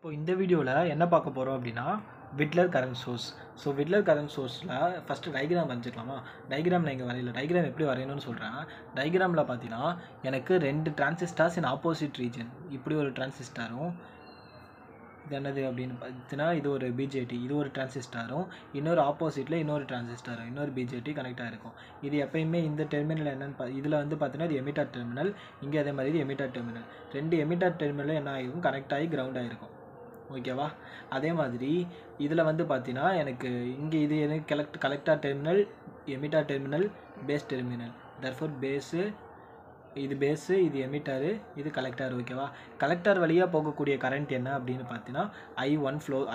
இப்போ இந்த வீடியோவில் என்ன பார்க்க போகிறோம் அப்படின்னா Widlar current source. So Widlar current சோர்ஸில் ஃபஸ்ட்டு டயக்ராம் வரைஞ்சிக்கலாமா? டயக்ராம் நான் இங்கே வரையில, டயக்ராம் எப்படி வரையணும்னு சொல்கிறேன். டயக்ராமில் பார்த்தீங்கன்னா எனக்கு 2 டிரான்சிஸ்டர்ஸ் இன் ஆப்போசிட் ரீஜன், இப்படி ஒரு டிரான்சிஸ்டரும், இது என்னது அப்படின்னு பார்த்தீங்கன்னா இது ஒரு பிஜேடி, இது ஒரு டிரான்சிஸ்டரும், இன்னொரு ஆப்போசிட்டில் இன்னொரு டிரான்சிஸ்டரும், இன்னொரு பிஜேடி கனெக்ட் ஆகிருக்கும். இது எப்பயுமே இந்த டெர்மினல் என்னென்னு இதில் வந்து பார்த்தீங்கன்னா இது எமிட்டர் டெர்மினல், இங்கே அதே மாதிரி இது எமிட்டர் டெர்மினல். 2 எமிட்டர் டெர்மினல் என்ன ஆகிருக்கும், கனெக்ட் ஆகி கிரவுண்ட் ஆகிருக்கும். ஓகேவா? அதே மாதிரி இதில் வந்து பார்த்தீங்கன்னா எனக்கு இங்கே இது எனக்கு collector terminal, emitter terminal, base terminal. Therefore base, இது பேஸு, இது எமிட்டரு, இது கலெக்டர். ஓகேவா? கலெக்டர் வழியாக போகக்கூடிய கரண்ட் என்ன அப்படின்னு பார்த்தீங்கன்னா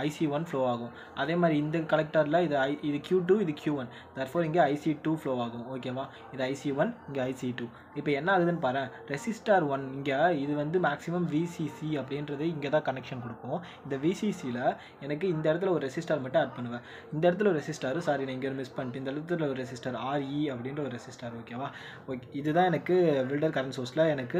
IC1 ஃப்ளோ ஆகும். அதே மாதிரி இந்த கலெக்டரில் இது Q2, இது Q1. தர்ஃபோர் இங்கே IC2 ஃப்ளோ ஆகும். ஓகேவா? இது IC1, இங்கே IC2. இப்போ என்ன ஆகுதுன்னு பாரு, ரெசிஸ்டார் 1 இங்கே இது வந்து மேக்ஸிமம் VCC அப்படின்றது இங்கே தான் கனெக்ஷன் கொடுப்போம். இந்த VCCயில் எனக்கு இந்த இடத்துல ஒரு ரெசிஸ்டார் மட்டும் ஆட் பண்ணுவேன். இந்த இடத்துல ஒரு ரெசிஸ்டார், சாரி நான் இங்கே மிஸ் பண்ணிட்டு, இந்த இடத்துல ஒரு ரெசிஸ்டார் RE அப்படின்ற ஒரு ரெசிஸ்டார். ஓகேவா? ஓகே, இதுதான் எனக்கு வில்டர் கரண்ட் சோர்ஸில் எனக்கு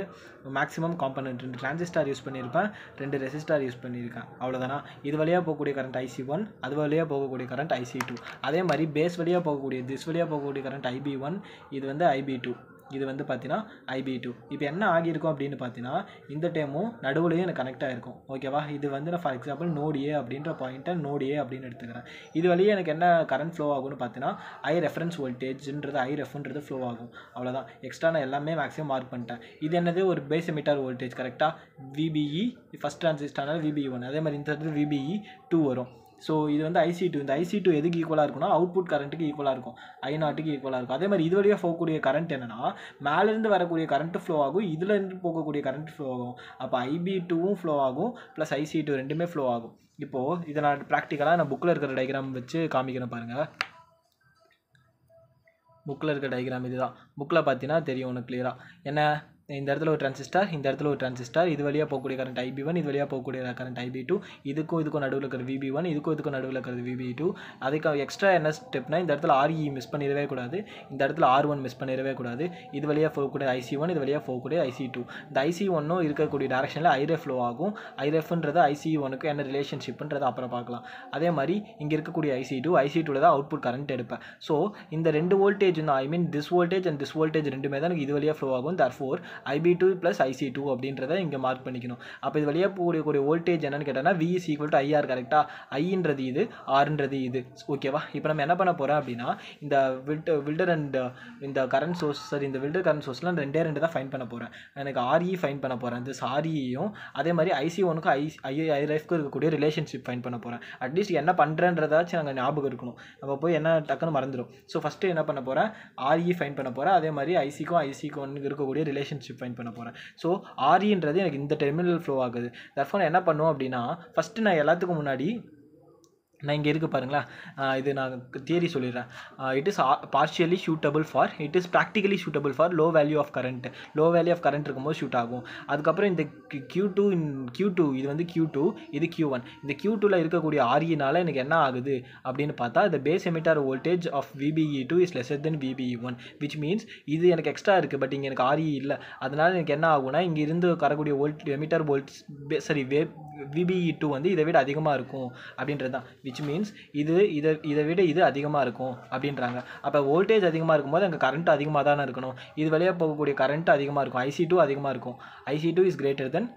மேக்ஸிமம் காம்பனன்ட். 2 டிரான்சிஸ்டார் யூஸ் பண்ணியிருப்பேன், 2 ரெசிஸ்டார் யூஸ் பண்ணியிருக்கேன், அவ்வளோதானா? இது வழியாக போகக்கூடிய கரண்ட் IC1, அது வழியாக போகக்கூடிய கரண்ட் IC2. அதே மாதிரி பேஸ் வழியாக போகக்கூடிய போகக்கூடிய கரண்ட் IB1, இது வந்து IB2, இது வந்து பார்த்தீங்கன்னா IB2. இப்போ என்ன ஆகியிருக்கும் அப்படின்னு பார்த்தீங்கன்னா இந்த டைமும் நடுவுலையும் எனக்கு கனெக்ட் ஆகிருக்கும். ஓகேவா? இது வந்து நான் ஃபார் எக்ஸாம்பிள் நோட் A அப்படின்ற பாயிண்ட்டை நோட் A அப்படின்னு எடுத்துக்கிறேன். இது வழியே எனக்கு என்ன கரண்ட் ஃப்ளோ ஆகும்னு பார்த்தீங்கன்னா I ரெஃபரன்ஸ் வோல்டேஜ்ன்றது IREFன்றது ஃப்ளோ ஆகும். அவ்வளோதான். எக்ஸ்ட்ரா நான் எல்லாமே மேக்ஸிமம் மார்க் பண்ணிட்டேன். இது என்னது, ஒரு பேஸ் எமிட்டர் வோல்டேஜ். கரெக்டாக VBE ஃபஸ்ட் டிரான்சிஸ்டர்னால VBE1, அதே மாதிரி இந்த இடத்துல VBE2 வரும். ஸோ இது வந்து IC2. இந்த IC2 எதுக்கு ஈக்குவலாக இருக்குன்னா அவுட்புட் கரண்ட்டுக்கு ஈக்குவலாக இருக்கும், I0க்கு ஈக்குவலாக இருக்கும். அதே மாதிரி இது வழியாக போகக்கூடிய கரண்ட் என்னன்னா மேலேருந்து வரக்கூடிய கரண்ட் ஃப்ளோ ஆகும், இதுலேருந்து போகக்கூடிய கரண்ட் ஃப்ளோ ஆகும். அப்போ IB2வும் ஃப்ளோ ஆகும் ப்ளஸ் IC2 ரெண்டுமே ஃப்ளோ ஆகும். இப்போது இதை நான் ப்ராக்டிக்கலாக நான் புக்கில் இருக்கிற டயக்ராம் வச்சு காமிக்கிறேன் பாருங்கள். புக்கில் இருக்கிற டயக்ராம் இதுதான். புக்கில் பார்த்தீங்கன்னா தெரியும் உனக்கு கிளியராக. என்ன, இந்த இடத்துல ஒரு டிரான்சிஸ்டர், இந்த இடத்துல ஒரு டிரான்சிஸ்டர், இது வழியாக போகக்கூடிய கரண்ட் IB1, இது வழியாக போகக்கூடிய கரண்ட் IB2, இதுக்கும் நடுவில் இருக்கிற VB1, இதுக்கும் நடுவில் இருக்கிறது VB2. அதுக்கு எக்ஸ்ட்ரா என்ன ஸ்டெப்னா இந்த இடத்துல RE மிஸ் பண்ணிடவே கூடாது, இந்த இடத்துல R1 மிஸ் பண்ணிடவே கூடாது. இது வழியாக போகக்கூடிய IC1, இது வழியாக போகக்கூடிய IC2. இந்த IC1ம் இருக்கக்கூடிய டேரக்ஷனில் IREF ஃப்ளோ ஆகும். IREFன்றது IC1க்கு என்ன ரிலேஷன்ஷிப்ன்றது அப்புறம் பார்க்கலாம். அதே மாதிரி இங்கே இருக்கக்கூடிய IC2ல தான் அவுட்புட் கரண்ட் எடுப்பேன். ஸோ இந்த 2 வோல்டேஜ் தான், I mean this voltage and this voltage ரெண்டுமே தான் எனக்கு இது வழியாக ஃப்ளோ ஆகும். தர்ஃபோர் IB2 + IC2 அப்படின்றத இங்கே மார்க் பண்ணிக்கணும். அப்போ இது வழியாக போகக்கூடிய வோல்டேஜ் என்னன்னு கேட்டால் V = IR. கரெக்டாக? Iன்றது இது, Rன்றது இது. ஓகேவா? இப்போ நம்ம என்ன பண்ண போகிறோம் அப்படின்னா இந்த வில்டர் அண்ட் இந்த கரண்ட் சோர்ஸ், சரி இந்த வில்டர் கரண்ட் சோர்ஸில் 2 தான் ஃபைன் பண்ண போகிறேன். எனக்கு RE ஃபைன் பண்ண போகிறேன், திஸ் REயும் அதே மாதிரி IC1க்கும் IREFக்கும் இருக்கக்கூடிய ரிலேஷன்ஷிப் ஃபைன் பண்ண போகிறேன். அட்லீஸ்ட் என்ன பண்ணுறேன்றதாச்சும் நாங்கள் ஞாபகம் இருக்கணும், நம்ம போய் என்ன டக்குன்னு மறந்துடும். ஸோ ஃபஸ்ட்டு என்ன பண்ண போகிறேன், RE ஃபைன் பண்ண போகிறேன். அதே மாதிரி IC1 இருக்கக்கூடிய ரிலேஷன்ஷிப் ஃபைன் பண்ண போகிறேன். ஸோ REன்றது எனக்கு இந்த டெர்மினல் ஃப்ளோ ஆகுது. தர்ஃபோர் என்ன பண்ணுவோம் அப்படின்னா ஃபஸ்ட்டு நான் எல்லாத்துக்கும் முன்னாடி நான் இங்கே இருக்குது பாருங்களேன், இது நான் தியரி சொல்லிடுறேன். It is partially suitable for, it is practically suitable for low value of current. Low value of current இருக்கும்போது ஷூட் ஆகும். அதுக்கப்புறம் இந்த Q2 இது வந்து Q2, இது Q1. இந்த Q2ல இருக்கக்கூடிய REனால எனக்கு என்ன ஆகுது அப்படின்னு பார்த்தா இந்த base emitter voltage of VBE2 is lesser than VBE1, which means இது எனக்கு எக்ஸ்ட்ரா இருக்குது, பட் இங்கே எனக்கு RE இல்லை. அதனால எனக்கு என்ன ஆகும்னா இங்கே இருந்து வரக்கூடிய எமிட்டர் VBE2 வந்து இதை விட அதிகமாக இருக்கும் அப்படின்றது தான். விச் மீன்ஸ் இதை விட இது அதிகமாக இருக்கும் அப்படின்றாங்க. அப்போ வோல்டேஜ் அதிகமாக இருக்கும்போது அங்கே கரண்ட் அதிகமாக தானே இருக்கணும். இது வழியாக போகக்கூடிய கரண்ட் அதிகமாக இருக்கும், IC2 அதிகமாக இருக்கும். IC2 is greater than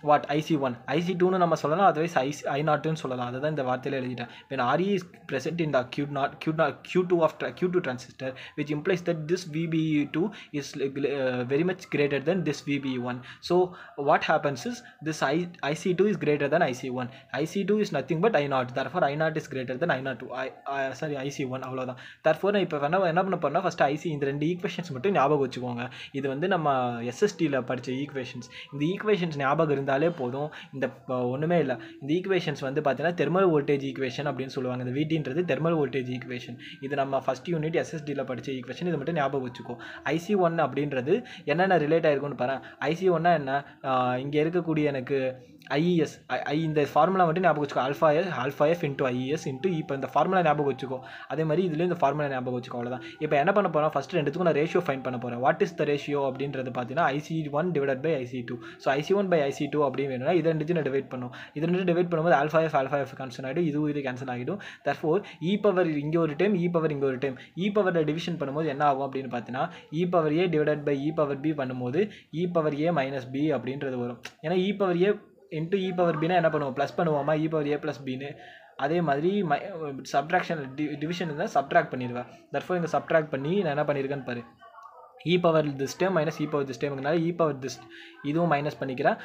what IC1ன்னு நம்ம சொல்லலாம், அதர்வைஸ் I0ன்னு சொல்லலாம். அதை தான் இந்த வார்த்தையில் எழுதிட்டேன். when RE is present in the Q2 transistor, which implies that this VBE2 is very much greater than this VBE1. So what happens is this IC2 is greater than IC1. IC2 is nothing but I0. Therefore I0 is greater than IC1. அவ்வளோதான். therefore இப்போ என்ன பண்ண போறோம்னா first இந்த 2 equations மட்டும் ஞாபகம் வச்சுக்கோங்க. இது வந்து நம்ம SSTயில் படித்த ஈக்குவேஷன்ஸ். இந்த ஈக்குவேஷன்ஸ் ஞாபகம் இருந்தாலே போதும். இந்த ஒன்றுமே இல்லை. இந்த ஈக்குவேஷன்ஸ் வந்து பார்த்தீங்கன்னா தெர்மல் வோல்டேஜ் ஈக்குவேஷன் அப்படின்னு சொல்லுவாங்க. இந்த VTன்றது தெர்மல் வோல்டேஜ் ஈக்குவேஷன். இது நம்ம ஃபஸ்ட் யூனிட் SSTயில் படித்த ஈக்குவேஷன். இதை மட்டும் ஞாபகம் வச்சுக்கோ. IC1 அப்படின்றது என்னென்ன ரிலேட் ஆகிருக்குன்னு பாரு. IC1னா என்ன, இங்கே இருக்கக்கூடிய எனக்கு ஐஇஎஸ் இந்த ஃபார்முலா மட்டும் ஞாபகம் வச்சுக்கோ, alpha F into IES into இப்போ இந்த ஃபார்முலா ஞாபகம் வச்சுக்கோ. அதே மாதிரி இதுலேயும் இந்த ஃபார்முலா ஞாபகம் வச்சுக்கோ. அவ்வளோதான். இப்போ என்ன பண்ண போகிறோம், ஃபஸ்ட்டு ரெண்டுத்துக்கும் நான் ரேஷியோ ஃபைன் பண்ண போகிறேன். வாட் இஸ் த ரேஷியோ அப்படின்றது பார்த்தீங்கன்னா IC1 divided by IC2. So IC1 by IC2 அப்படின்னு வேணும்னா இது ரெண்டுத்தையும் நான் டிவைட் பண்ணும். இது ரெண்டு டிவைட் பண்ணும்போது ஆல்ஃபா எஃப் கேன்சல் ஆகிடும், இது கேன்சல் ஆகிடும். தர்ஃபோர் இ பவர் இங்கே ஒரு டைம், இ பவர் இங்கே ஒரு டைம். இ பவரில் டிவிஷன் பண்ணும்போது என்ன ஆகும் அப்படின்னு பார்த்தீங்கன்னா e power A divided by e power B பண்ணும்போது e power A minus B அப்படின்றது வரும். ஏன்னா e power A into e power பின்னா என்ன பண்ணுவோம், ப்ளஸ் பண்ணுவோமா, இ பவர் ஏ ப்ளஸ் பின்னு. அதே மாதிரி சப்ட்ராக்ஷன் டிவிஷன் இருந்தால் சப்ட்ராக்ட் பண்ணிடுவேன். தர்ஃபோர் இங்கே சப்ட்ராக்ட் பண்ணி நான் என்ன பண்ணியிருக்கேன்னு பாரு, e power this time minus e power திஸ் டைம்னால இ பவர் திஸ் இதுவும் மைனஸ் பண்ணிக்கிறேன்.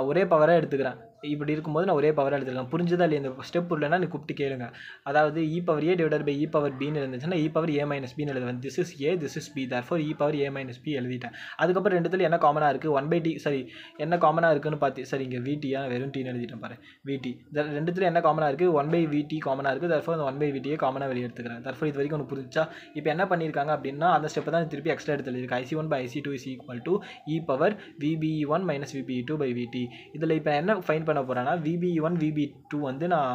ஒரே பவராக எடுத்துக்கிறேன். இப்படி இருக்கும்போது நான் ஒரே பவராக எடுத்துக்கலாம். புரிஞ்சுதா இல்லையா? இந்த ஸ்டெப் இல்லைன்னா நீ கூப்பிட்டு கேளுங்க. அதாவது e power A divided by e power பின்னு இருந்துச்சுன்னா இ பவர் ஏ மைனஸ் பின்னு எழுதுவேன். This is A, this is B. Therefore e power A minus B எழுதிட்டேன். அதுக்கப்புறம் ரெண்டுத்துல என்ன காமனாக இருக்குது, 1/t. சரி, என்ன காமனாக இருக்குன்னு பார்த்து, சரி இங்கே விடியா வெறும் டீன்னு எழுதிட்டேன் பாரு, விடி. ரெண்டுத்துல என்ன காமனாக இருக்குது, 1/VT காமனாக இருக்குது. தர்ஃபோர் அந்த 1/VT காமனாக வெளியே எடுத்துக்கிறேன். தர்ஃபோர் இது வரைக்கும் ஒன்று புரிஞ்சா? இப்போ என்ன பண்ணியிருக்காங்க அப்படின்னா அந்த ஸ்டெப்பை தான் திருப்பி எக்ஸ்ட்ரா எடுத்து எழுதிருக்கு. IC1 by IC2 is equal to e power VBE1 minus VBE2 by VT. இதில் இப்போ என்ன ஃபைன் பண்ண போகிறேன்னா VBE1 VBE2 வந்து நான்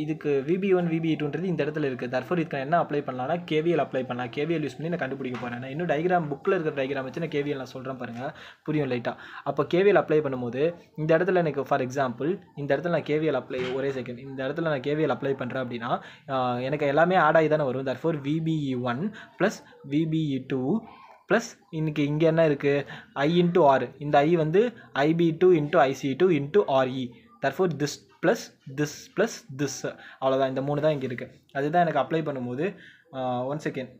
இதுக்கு VBE1 VBE2ன்றது இந்த இடத்துல இருக்குது. தர்ஃபோர் இதுக்கு என்ன அப்ளை பண்ணலாம்னா KVL அப்ளை பண்ணலாம். KVL யூஸ் பண்ணி நான் கண்டுபிடிக்க போகிறேன். நான் இன்னும் டயக்ராம் புக்கில் இருக்கிற டயக்ராம் வச்சு நான் KVL நான் சொல்கிறேன் பாருங்கள், புரியும் லைட்டாக. அப்போ KVL அப்ளை பண்ணும்போது இந்த இடத்துல எனக்கு ஃபார் எக்ஸாம்பிள் இந்த இடத்துல நான் KVL அப்ளை, ஒரே செகண்ட், இந்த இடத்துல நான் KVL அப்ளை பண்ணுறேன் அப்படின்னா எனக்கு எல்லாமே ஆட் ஆகி தானே வரும். Therefore VBE1 plus VBE2 plus இன்னைக்கு இங்கே என்ன இருக்குது, I இன்ட்டு ஆர். இந்த I வந்து IB2 into IC2 into RE. Therefore this plus this plus this. அவ்வளோதான், இந்த 3 தான் இங்கே இருக்குது. அதுதான் எனக்கு அப்ளை பண்ணும்போது ஒன் செகண்ட்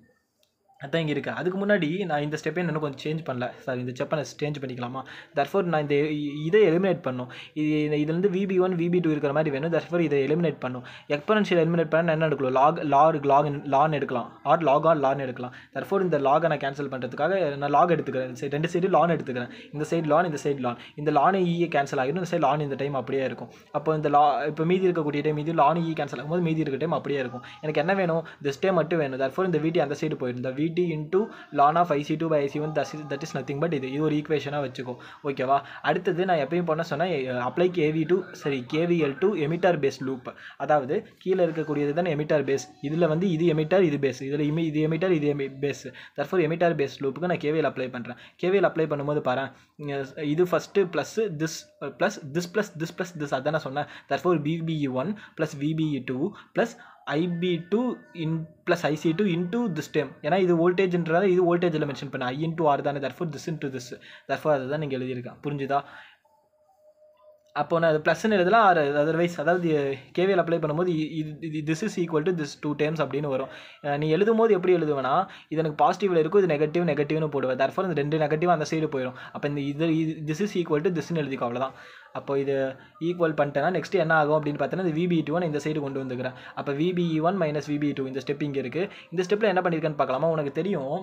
அதான் இங்கே இருக்குது. அதுக்கு முன்னாடி நான் இந்த ஸ்டெப்பை இன்னும் கொஞ்சம் சேஞ்ச் பண்ணல. சார் இந்த ஸ்டெப்பை நான் சேஞ்ச் பண்ணிக்கலாமா? தர்ஃபோர் நான் இதை எலிமினேட் பண்ணும். இதுலேருந்து VB1 VB2 இருக்கிற மாதிரி வேணும். தர்ஃபோர் இதை எலிமினேட் பண்ணும். எக்ஸ்பொனென்ஷியல் எலிமினேட் பண்ண என்ன எடுக்கலாம், லான் எடுக்கலாம், ஆர் லான் எடுக்கலாம். தர்ஃபோர் இந்த லாகை நான் கேன்சல் பண்ணுறதுக்காக நான் லாக் எடுத்துக்கிறேன். ரெண்டு சைடு லான் எடுத்துக்கிறேன். இந்த சைடு லான், இந்த சைடு லான். இந்த லான் ஈயை கேன்சல் ஆகிடும், இந்த சைடு லான் இந்த டைம் அப்படியே இருக்கும். அப்போ இந்த இப்போ மீதி இருக்கக்கூடிய டைம் இது லான் ஈ கேன்சல் ஆகும்போது மீதி இருக்க டைம் அப்படியே இருக்கும். எனக்கு என்ன வேணும், திஸ் டைம் மட்டும் வேணும். தர்ஃபோர் இந்த VT அந்த சைடு போயிடும். இந்த VT into ln of IC2 by IC1 that is nothing but இது ஒரு ஈக்குவேஷனாக வச்சுக்கோ. ஓகேவா? அடுத்தது நான் எப்பயும் பண்ண சொன்னேன், apply KVL to emitter base loop. அதாவது கீழே இருக்கக்கூடியது தான் எமிட்டர் பேஸ். இதில் வந்து இது எமிட்டர், இது பேஸ். இதில் இது எமிட்டர், இது பேஸ். தர்ஃபோர் எமிட்டர் பேஸ் லூப்புக்கு நான் KVL அப்ளை பண்ணுறேன். KVL அப்ளை பண்ணும்போது பாரு, இது first plus this plus this plus this plus this, அதான் நான் சொன்னேன். Therefore VBE1 plus VBE2 plus IB2 plus IC2 into this time. ஏன்னா இது வோல்டேஜ்ன்றதால இது வோல்டேஜில் மென்ஷன் பண்ண I இன்ட்டு ஆர் தானே. Therefore this into this. Therefore அதை தான் நீங்கள் எழுதியிருக்கேன். புரிஞ்சுதா? அப்போ நான் அது ப்ளஸ்ன்னு எழுதலாம், அதர்வைஸ் அதாவது KVL அப்ளை பண்ணும்போது this is equal to this 2 times அப்படின்னு வரும். நீ எழுதும் போது எப்படி எழுதுவேன்னா, இது எனக்கு பாசிட்டிவில் இருக்கும், இது நெகட்டிவ்னு போடுவேன். தர்ஃபோர் இந்த 2 நெகட்டிவ் அந்த சைடு போயிடும். அப்போ இந்த திஸ் இஸ் ஈக்குவல் டு திஸ்ன்னு எழுதிக்கோ, அவ்வளோதான். அப்போ இது ஈக்குவல் பண்ணிட்டேன்னா நெக்ஸ்ட் என்ன ஆகும் அப்படின்னு பார்த்தீங்கன்னா இந்த VBE2 இந்த சைடு கொண்டு வந்துக்கிறேன். அப்போ VBE1 மைனஸ் VBE2 இந்த ஸ்டெப் இங்கே இருக்குது. இந்த ஸ்டெப்பில் என்ன பண்ணியிருக்கேன்னு பார்க்கலாமா? உனக்கு தெரியும்,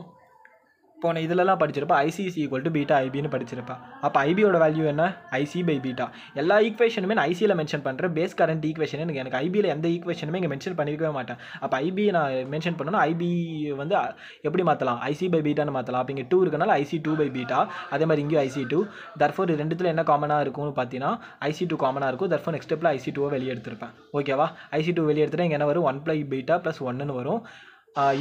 போன இதிலலாம் படிச்சிருப்பா IC is equal to beta IBன்னு படிச்சிருப்பா. அப்போ IBயோட வேல்யூ என்ன, IC by பீட்டா. எல்லா ஈக்குவேஷனுமே நான் ICயில் மென்ஷன் பண்ணுறேன். பேஸ் கரண்ட் ஈக்குவேஷன் எனக்கு IBயில் எந்த ஈக்குவேஷனுமே இங்கே மென்ஷன் பண்ணியிருக்கவே மாட்டேன். அப்போ IB நான் மென்ஷன் பண்ணணும். IB வந்து எப்படி மாற்றலாம், IC by பீட்டான்னு மாற்றலாம். அப்போ இங்கே 2 இருக்கனால IC2 by பீட்டா. அதே மாதிரி இங்கேயும் IC2. தர்ஃபோர் ரெண்டுத்தில் என்ன காமனாக இருக்கும்னு பார்த்தீங்கன்னா IC2 காமனாக இருக்கும். தர்ஃபோர் நெக்ஸ்ட் ஸ்டெப்பில் IC2 வெளியே எடுத்திருப்பேன். ஓகேவா? IC2 வெளியே எடுத்துகிட்டா இங்கே என்ன வரும், 1 பீட்டா ப்ளஸ் 1ன்னு வரும்.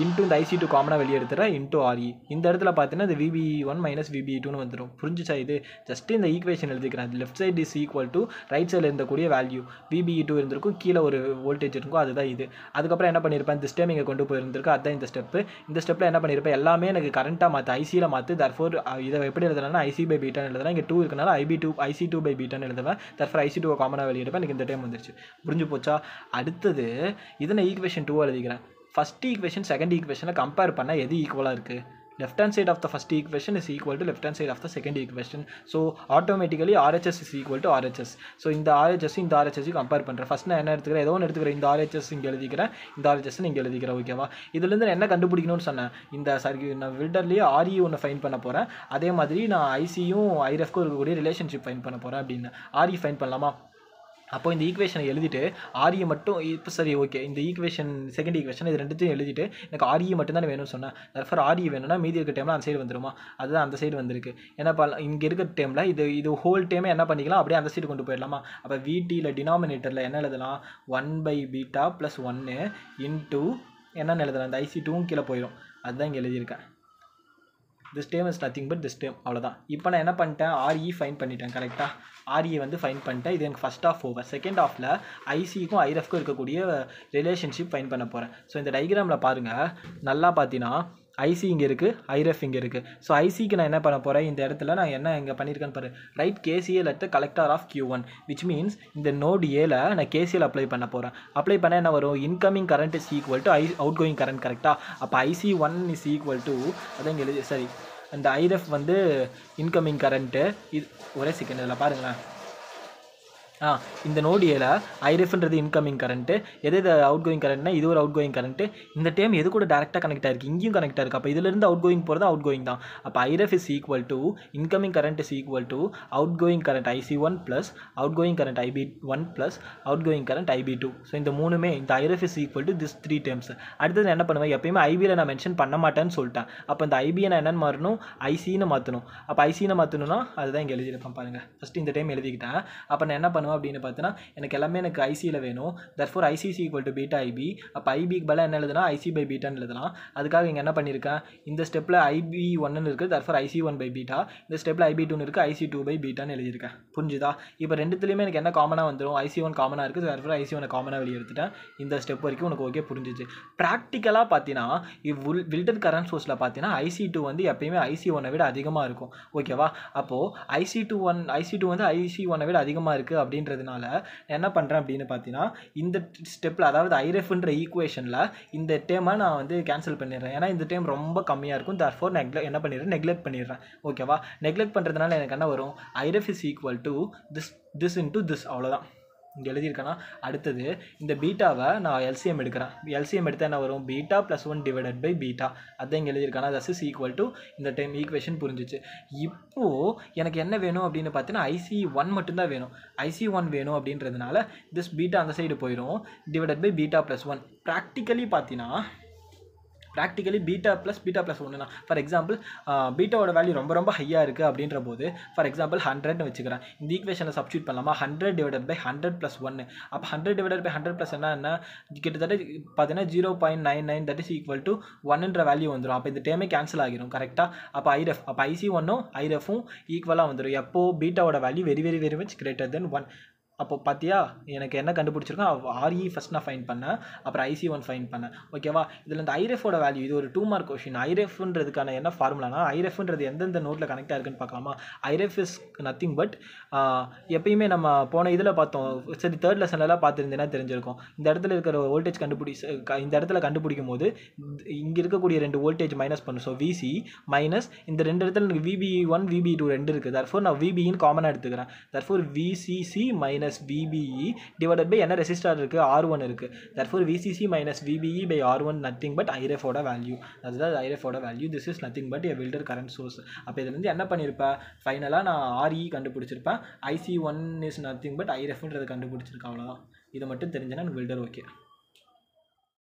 இன்ட்டு இந்த IC2 காமனாக வெளியே எடுத்துகிறேன் இன்ட்டு RE. இந்த இடத்துல பார்த்தீங்கன்னா இந்த VBE1 மைனஸ் VBE2ன்னு வந்துடும். புரிஞ்சுச்சா? இது ஜஸ்ட் இந்த ஈக்குவேஷன் எழுதிக்கிறேன். Left side is equal to right சைடில் இருந்தக்கூடிய வேல்யூ VBE2 இருந்திருக்கும், கீழே ஒரு வோல்டேஜ் இருக்கும், அதுதான் இது. அதுக்கப்புறம் என்ன பண்ணியிருப்பேன், இந்த ஸ்டெப் இங்கே கொண்டு போயிருந்திருக்கு, அதுதான் இந்த ஸ்டெப்பு. இந்த ஸ்டெப்பில் என்ன பண்ணியிருப்பேன், எல்லாமே எனக்கு கரண்ட்டாக மாற்று, ICயில் மாற்று. தர்ஃபோர் இதை எப்படி எழுதுனா IC by பீட்டான்னு எழுதுனா, இங்கே 2 இருக்கனால IC2 by பீட்டான்னு எழுதுவேன். தர்ஃபோர் IC2 காமனாக வெளியே எடுப்பேன். எனக்கு இந்த டைம் வந்துருச்சு. புரிஞ்சு போச்சா? அடுத்தது இதை நான் ஈக்குவேஷன் 2 எழுதிக்கிறேன். ஃபஸ்ட் ஈக்குவேஷன் செகண்ட் ஈக்குவேஷனை கம்பேர் பண்ணால் எது ஈக்குவலாக இருக்குது? left hand side of the first equation is equal to left hand side of the second equation. So automatically RHS is equal to RHS. So இந்த RHS இந்த RHS compare பண்ணுறேன். First நான் என்ன எடுத்துக்கிறேன், ஏதோ ஒன்று எடுத்துக்கிறேன். இந்த RHS இங்கே எழுதிக்கிறேன், இந்த RHS இங்கே எழுதிக்கிறேன். ஓகேவா? இதுலேருந்து நான் என்ன கண்டுபிடிக்கணும்னு சொன்னேன், இந்த சர்க்கியூட் நான் ஃபில்டர்லேயே RE ஒன்று ஃபைன் பண்ண போகிறேன். அதே மாதிரி நான் ICயும் IREFக்கும் இருக்கக்கூடிய ரிலேஷன்ஷிப் ஃபைன் பண்ண போகிறேன் அப்படின்னு. RE ஃபைன் பண்ணலாமா? அப்போ இந்த ஈக்குவேஷனை எழுதிட்டு ஆரியை மட்டும் இப்போ சரி ஓகே இந்த ஈக்குவேஷன் செகண்ட் ஈக்குவேஷன் இது ரெண்டுத்தையும் எழுதிட்டு எனக்கு ஆரியை மட்டும் தானே வேணும்னு சொன்னேன். தர்ஃபர் ஆரியை வேணும்னா மீதி இருக்க டைமில் அந்த சைடு வந்துருமா? அதுதான் அந்த சைடு வந்திருக்கு. ஏன்னா இங்கே இருக்கிற டைமில் இது ஹோல் டைமே என்ன பண்ணிக்கலாம், அப்படியே அந்த சைடு கொண்டு போயிடலாமா? அப்போ விடியில் டினாமினேட்டரில் என்ன எழுதலாம், 1/β + 1 இன்ட்டு என்னென்னு எழுதலாம், இந்த IC2 கீழே போயிடும். அதுதான் இங்கே எழுதியிருக்கேன். This term is nothing but this term, அவ்வளோதான். இப்போ நான் என்ன பண்ணிட்டேன், ஆர்இ ஃபைன் பண்ணிட்டேன். கரெக்டாக ஆர்இ வந்து ஃபைன் பண்ணிட்டேன். இது எனக்கு ஃபஸ்ட் ஆஃப் ஓவர். செகண்ட் ஆஃபில் ஐசிக்கும் ஐரஃப்க்கும் இருக்கக்கூடிய ரிலேஷன்ஷிப் ஃபைன் பண்ண போகிறேன். ஸோ இந்த டயக்ராமில் பாருங்கள், நல்லா பார்த்தீங்கன்னா ஐசி இங்கே இருக்குது, ஐரஃப் இங்கே இருக்குது. ஸோ ஐசிக்கு நான் என்ன பண்ண போகிறேன், இந்த இடத்துல நான் என்ன இங்கே பண்ணியிருக்கேன்னு பாரு, right KCL at the collector of Q1 which means இந்த நோட் ஏல நான் KCL அப்ளை பண்ண போகிறேன். அப்ளை பண்ண என்ன வரும், incoming current is equal to outgoing current. கரெக்டாக? அப்போ IC1 இஸ் ஈக்குவல் டு, அதான் இங்கே எழுதி, சரி அந்த ஐரஃப் வந்து இன்கமிங் கரண்ட்டு. இது ஒரே செகண்ட் இதில் பாருங்களேன். இந்த நோடு ஏல ஐரஃப்ன்றது இன்கமிங் கரண்ட்டு, எது அவுட் கோயிங் கரண்ட்னா இது ஒரு அவுட் கோயிங் கரண்ட்டு. இந்த டைம் எது கூட டேரெக்டாக கனெக்ட் ஆகிருக்கு, இங்கேயும் கனெக்ட் ஆகிருக்கு. அப்போ இதிலிருந்து அவுட் கோயிங் போகிறது அவுட் கோயிங் தான். அப்போ IREF is equal to incoming current is equal to outgoing current IC1 plus outgoing current IB1 plus outgoing current IB2. So இந்த மூணுமே இந்த IREF is equal to this 3 terms. அடுத்தது என்ன பண்ணுவேன், எப்பயுமே ஐபியில் நான் மென்ஷன் பண்ண மாட்டேன்னு சொல்லிட்டேன். அப்போ இந்த ஐபியை நான் என்னென்னு மாறணும், ஐசின்னு மாற்றணும். அப்போ ஐசின்னு மாற்றணும்னா அதுதான் இங்கே எழுதியிருப்பேன் பாருங்கள். ஃபஸ்ட்டு இந்த டைம் எழுதிக்கிட்டேன். அப்போ நான் என்ன பண்ணுவேன் அப்படின்னு பார்த்தீங்கன்னா, எனக்கு எல்லாமே எனக்கு ஐசியில் வேணும். therefore IC is equal to beta IB. அப்போ ஐபிக்கு பதிலாக என்ன எழுதுனா IC/βன்னு எழுதலாம். அதுக்காக இங்கே என்ன பண்ணியிருக்கேன், இந்த ஸ்டெப்பில் IB1ன்னு இருக்குது, therefore IC1/β. இந்த ஸ்டெப்பில் IB2ன்னு இருக்குது, IC2/βன்னு எழுதியிருக்கேன். புரிஞ்சுதா? இப்போ ரெண்டுத்துலேயுமே எனக்கு என்ன காமனாக வந்துடும், IC1 காமனாக இருக்குது, therefore IC1 காமனாக வெளியே எடுத்துட்டேன். இந்த ஸ்டெப் வரைக்கும் உனக்கு ஓகே புரிஞ்சிச்சு. ப்ராக்டிக்கலாக பார்த்தீங்கன்னா வில்டர் கரண்ட் சோர்ஸில் பார்த்தீங்கன்னா IC2 வந்து எப்பயுமே IC1 விட அதிகமாக இருக்கும். ஓகேவா? அப்போது IC2 வந்து IC1 விட அதிகமாக இருக்குது அப்படின்றதுனால என்ன பண்ணுறேன் அப்படின்னு பார்த்தீங்கன்னா, இந்த ஸ்டெப்பில் அதாவது ஐரஃப்ன்ற ஈக்குவேஷனில் இந்த டேமை நான் வந்து கேன்சல் பண்ணிடுறேன். ஏன்னா இந்த டைம் ரொம்ப கம்மியாக இருக்கும். therefore என்ன பண்ணிடுறேன், நெக்லெக்ட் பண்ணிடுறேன். ஓகேவா? நெக்லெக்ட் பண்ணுறதுனால எனக்கு என்ன வரும், IREF is equal to this into this, அவ்வளோதான் இங்கே எழுதியிருக்கேன்னா. அடுத்தது இந்த பீட்டாவை நான் எல்சிஎம் எடுக்கிறேன். எல்சிஎம் எடுத்தால் என்ன வரும், பீட்டா +1 டிவைடட் பை பீட்டா. அதான் இங்கே எழுதியிருக்கேன்னா தஸ் இஸ் ஈக்குவல் டு, இந்த டைம் ஈக்குவேஷன் புரிஞ்சிச்சு. இப்போது எனக்கு என்ன வேணும் அப்படின்னு பார்த்தீங்கன்னா IC1 மட்டும்தான் வேணும். IC1 வேணும் அப்படின்றதுனால திஸ் பீட்டா அந்த சைடு போயிடும், divided by beta +1. Practically beta + 1 தான். ஃபார் எக்ஸாம்பிள் பீட்டாவோட வேல்யூ ரொம்ப ஹையாக இருக்குது அப்படின்ற போது ஃபார் எக்ஸாம்பிள் 100ன்னு வச்சுக்கிறேன். இந்த ஈக்குவேஷனை சப்ஸ்டியூட் பண்ணலாமா, 100 டிவைடட் பை 100 + 1. அப்போ 100 டிவைடட் பை 100 + என்ன கிட்டத்தட்ட பார்த்தீங்கன்னா 0.99, தட் இஸ் ஈக்குவல் டு 1ன்ற வேல்யூ வந்துடும். அப்போ இந்த டேமே கேன்சல் ஆகிரும். கரெக்டாக? அப்போ அப்போ IC1ம் ஐரஃபும் ஈக்குவலாக வந்துடும். எப்போது பீட்டாவோட value very much greater than 1. அப்போ பார்த்தியா எனக்கு என்ன கண்டுபிடிச்சிருக்கோம், ஆர்இ ஃபஸ்ட் நான் ஃபைன் பண்ணேன், அப்புறம் IC1 ஃபைன் பண்ணேன். ஓகேவா? இதில் இந்த ஐரஃபோட வேல்யூ, இது ஒரு 2 மார்க் கொஷின். ஐரஃப்ன்றதுக்கான என்ன ஃபார்முலானா, ஐரஃப்ன்றது எந்தெந்த நோட்டில் கனெக்ட் ஆகிருக்குன்னு பார்க்கலாமா. ஐரஃப் இஸ் நத்திங் பட், எப்பயுமே நம்ம போன இதில் பார்த்தோம், சரி தேர்ட் லெசன்லாம் பார்த்துருந்தேன்னா தெரிஞ்சிருக்கும். இந்த இடத்துல இருக்கிற வோல்டேஜ் இந்த இடத்துல கண்டுபிடிக்கும் போது இங்கே இருக்கக்கூடிய 2 வோல்டேஜ் மைனஸ் பண்ணும். ஸோ VC மைனஸ் இந்த 2 இடத்துல எனக்கு VBE1 VBE2 2 இருக்குது. therefore நான் VBEன்னு காமனாக எடுத்துக்கிறேன். therefore VCC minus VBE divided by என்ன ரெசிஸ்டர் இருக்குது, R1 இருக்குது. therefore VCC minus VBE by R1 nothing but IRF ஓட வேல்யூ. அதுதான் IRF ஓட value. this is nothing but a Wilder current source. அப்போ இதுலேருந்து என்ன பண்ணியிருப்பேன், ஃபைனலாக நான் RE கண்டுபிடிச்சிருப்பேன். IC1 is nothing but IRFன்றது கண்டுபிடிச்சிருக்கேன். அவ்வளோதான். இதை மட்டும் தெரிஞ்சேன்னா எனக்கு Wilder ஓகே.